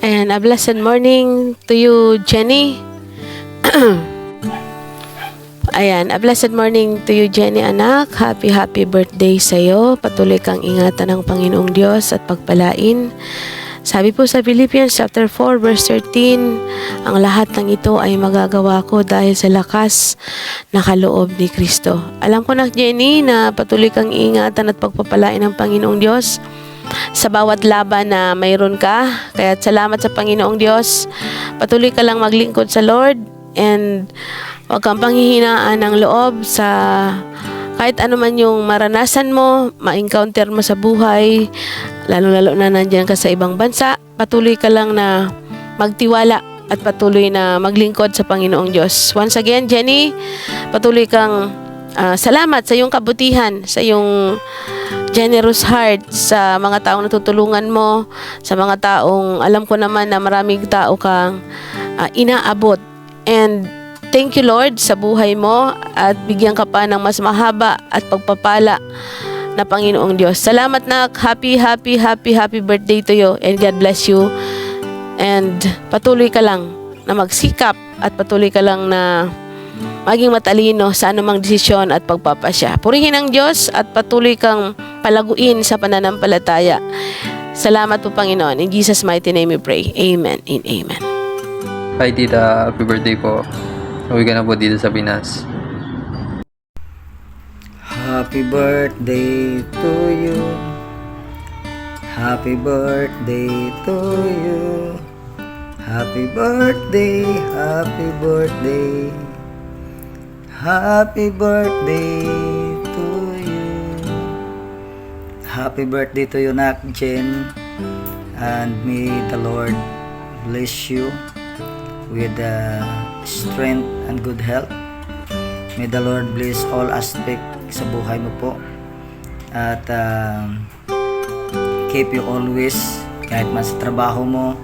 And a blessed morning to you, Jenny. Ayan, a blessed morning to you, Jenny, anak. Happy birthday sa'yo. Patuloy kang ingatan ng Panginoong Diyos at pagpalain. Sabi po sa Philippians chapter 4 verse 13, ang lahat ng ito ay magagawa ko dahil sa lakas na kaloob ni Kristo. Alam ko na, Jenny, na patuloy kang ingatan at pagpapalain ng Panginoong Diyos sa bawat laban na mayroon ka. Kaya salamat sa Panginoong Diyos. Patuloy ka lang maglingkod sa Lord and huwag kang panghihinaan ng loob sa kahit ano man yung maranasan mo, ma-encounter mo sa buhay, lalo na nandyan ka sa ibang bansa. Patuloy ka lang na magtiwala at patuloy na maglingkod sa Panginoong Diyos. Once again, Jenny, patuloy kang salamat sa iyong kabutihan, sa iyong generous heart, sa mga taong natutulungan mo, sa mga taong alam ko naman na maraming tao kang inaabot. And thank you, Lord, sa buhay mo at bigyan ka pa ng mas mahaba at pagpapala na Panginoong Diyos. Salamat na. Happy birthday to you and God bless you. And patuloy ka lang na magsikap at patuloy ka lang na maging matalino sa anumang desisyon at pagpapasya. Purihin ang Diyos at patuloy kang palaguin sa pananampalataya. Salamat po, Panginoon. In Jesus' mighty name we pray. Amen and amen. Hi tita, happy birthday po. Uwi ka na po dito sa Pinas. Happy birthday to you. Happy birthday to you. Happy birthday, happy birthday. Happy birthday to you. Happy birthday to you, Nak Jen. And may the Lord bless you with strength and good health. May the Lord bless all aspect sa buhay mo po. At keep you always, kahit man sa trabaho mo,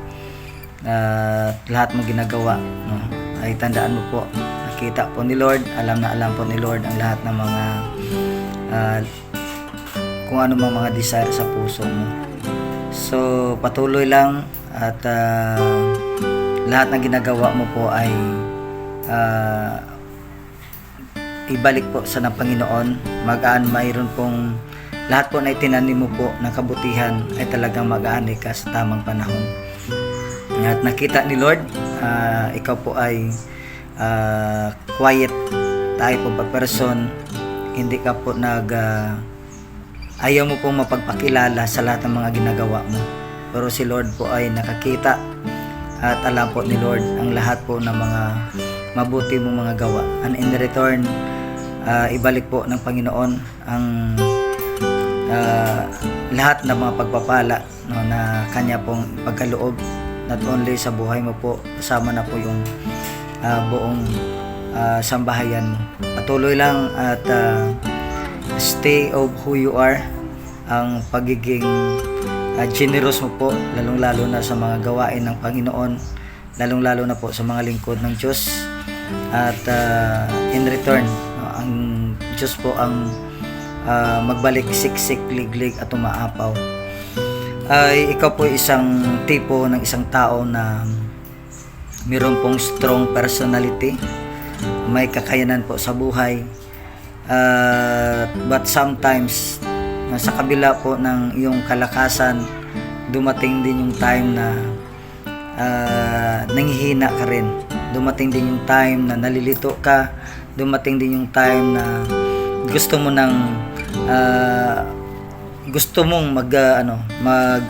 lahat mo ginagawa, no? Ay tandaan mo po, nakita po ni Lord, alam po ni Lord ang lahat ng mga kung ano mga desire sa puso mo. So patuloy lang at lahat ng ginagawa mo po ay ibalik po sa ng Panginoon. Mayroon pong lahat po na itinanim mo po ng kabutihan ay talagang mag-aani ka sa tamang panahon. At nakita ni Lord, ikaw po ay quiet type of a person. Hindi ka po ayaw mo pong mapagpakilala sa lahat ng mga ginagawa mo. Pero si Lord po ay nakakita at alam po ni Lord ang lahat po ng mga mabuti mong mga gawa. And in return, ibalik po ng Panginoon ang lahat ng mga pagpapala, no, na Kanya pong pagkaloob, not only sa buhay mo po, kasama na po yung buong sambahayan mo. Patuloy lang at stay of who you are, ang pagiging generous mo po, lalong-lalo na sa mga gawain ng Panginoon, lalong-lalo na po sa mga lingkod ng Diyos. At in return, ang Diyos po ang magbalik siksik, liglig at umaapaw. Ay ikaw po isang tipo ng isang tao na mayroon pong strong personality, may kakayanan po sa buhay, but sometimes sa kabila po ng iyong kalakasan, dumating din yung time na nanghihina ka rin. Dumating din yung time na nalilito ka. Dumating din yung time na gusto mo gusto mong mag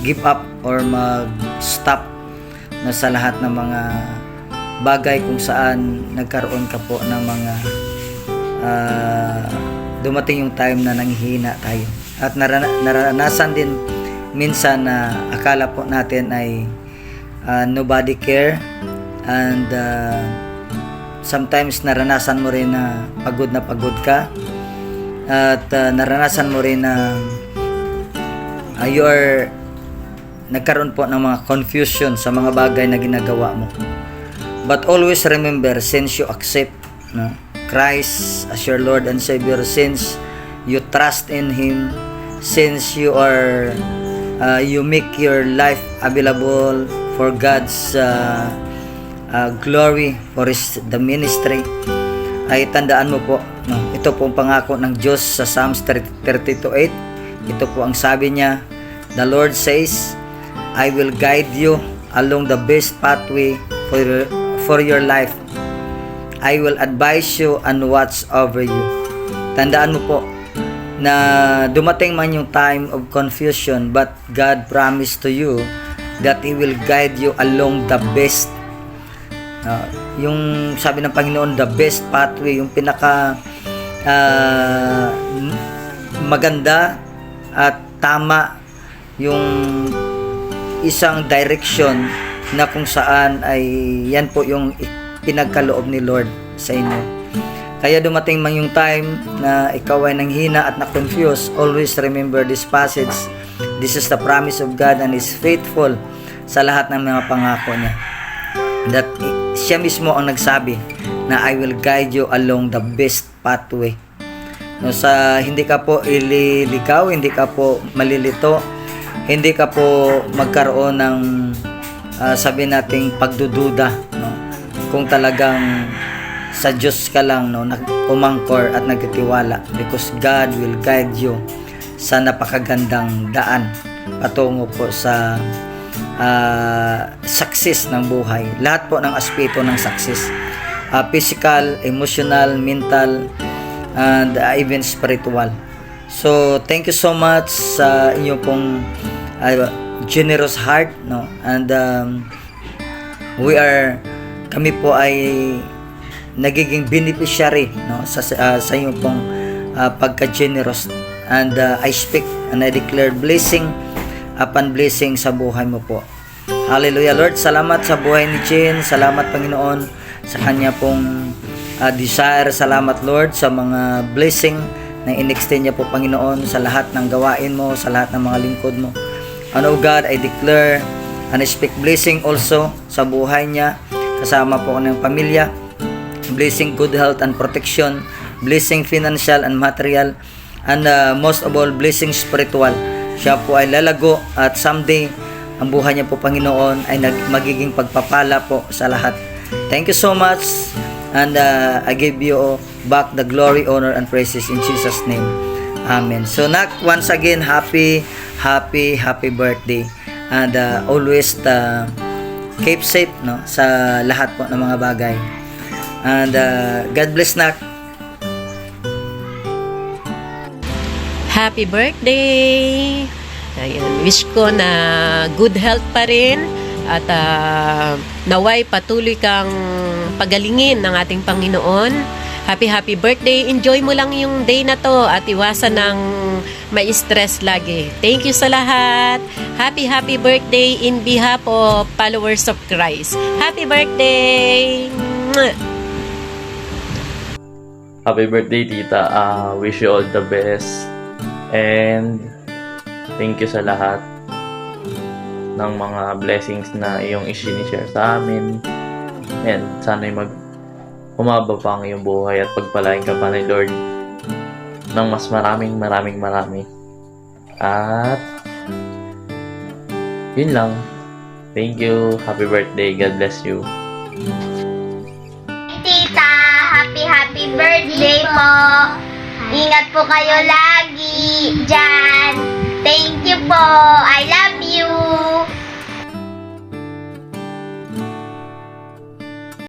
give up or mag-stop na sa lahat ng mga bagay kung saan nagkaroon ka po ng mga dumating yung time na nanghihina tayo. At naranasan din minsan na akala po natin ay nobody care, and sometimes naranasan mo rin na pagod ka, at naranasan mo rin na nagkaroon po ng mga confusion sa mga bagay na ginagawa mo. But always remember, since you accept Christ as your Lord and Savior, since you trust in Him, since you are you make your life available for God's glory, for the ministry, ay tandaan mo po, no? Ito po ang pangako ng Diyos sa Psalms 32:8. Ito po ang sabi niya, the Lord says, I will guide you along the best pathway for your life. I will advise you and watch over you. Tandaan mo po na dumating man yung time of confusion, but God promised to you that He will guide you along the best. Yung sabi ng Panginoon, the best pathway, yung pinaka maganda at tama, yung isang direction na kung saan ay yan po yung pinagkaloob ni Lord sa inyo. Kaya dumating man yung time na ikaw ay nanghina at na-confuse, always remember this passage. This is the promise of God and is faithful sa lahat ng mga pangako niya. That siya mismo ang nagsabi na I will guide you along the best pathway. No, sa hindi ka po ililigaw, hindi ka po malilito, hindi ka po magkaroon ng sabi nating pagdududa, no? Kung talagang sa Diyos ka lang, no, umangkor at nagtitiwala, because God will guide you sa napakagandang daan patungo po sa success ng buhay. Lahat po ng aspeto ng success, physical, emotional, mental, and even spiritual. So thank you so much sa inyo pong generous heart, no? And kami po ay nagiging beneficiary, no, sa inyo pong pagka-generous. And I speak and I declare blessing upon blessing sa buhay mo po. Hallelujah, Lord. Salamat sa buhay ni Jen. Salamat, Panginoon, sa kanya pong desire. Salamat, Lord, sa mga blessing na in-extend niya po, Panginoon, sa lahat ng gawain mo, sa lahat ng mga lingkod mo. And oh God, I declare and I speak blessing also sa buhay niya, kasama po ng pamilya. Blessing good health and protection, blessing financial and material, and most of all, blessing spiritual. Siya po ay lalago at someday ang buhay niya po, Panginoon, ay magiging pagpapala po sa lahat. Thank you so much, and I give you back the glory, honor, and praises in Jesus' name. Amen. So once again, happy birthday, and always keep safe, no, sa lahat po ng mga bagay. And God bless, Nak. Happy birthday! Ayan, wish ko na good health pa rin at naway patuloy kang pagalingin ng ating Panginoon. Happy birthday! Enjoy mo lang yung day na to at iwasan ng ma-stress lagi. Thank you sa lahat! Happy birthday in behalf of followers of Christ. Happy birthday! Happy birthday, tita. Wish you all the best. And thank you sa lahat ng mga blessings na iyong i-share sa amin. And sana'y humaba pa ang iyong buhay at pagpalain ka pa ni Lord ng mas maraming. At yun lang. Thank you. Happy birthday. God bless you. Tita, happy birthday po. Ingat po kayo lagi dyan. Thank you po. I love